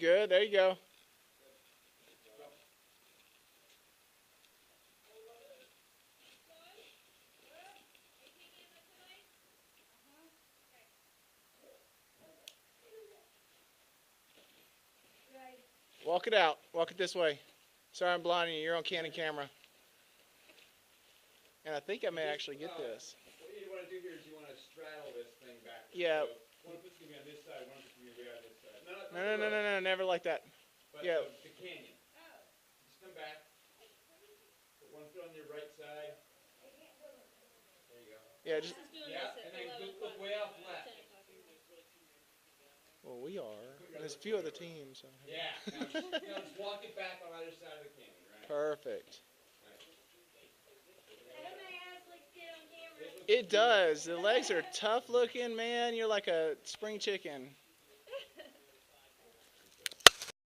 good. There you go. Walk it out. Walk it this way. Sorry I'm blinding you. You're on Canon camera. And I think I may actually get this. What you want to do here is you want to straddle this thing back. Yeah. So one of it's going to be on this side, one of it's going to be on this side. No, never like that. But yeah. The canyon. Just come back. Put one foot on your right side. There you go. Yeah, just. Yeah, and then look way off left. Well, we are. There's a few other teams. Yeah. Now just walk it back on either side of the canyon, right? Perfect. On camera. It does. The legs are tough looking, man. You're like a spring chicken.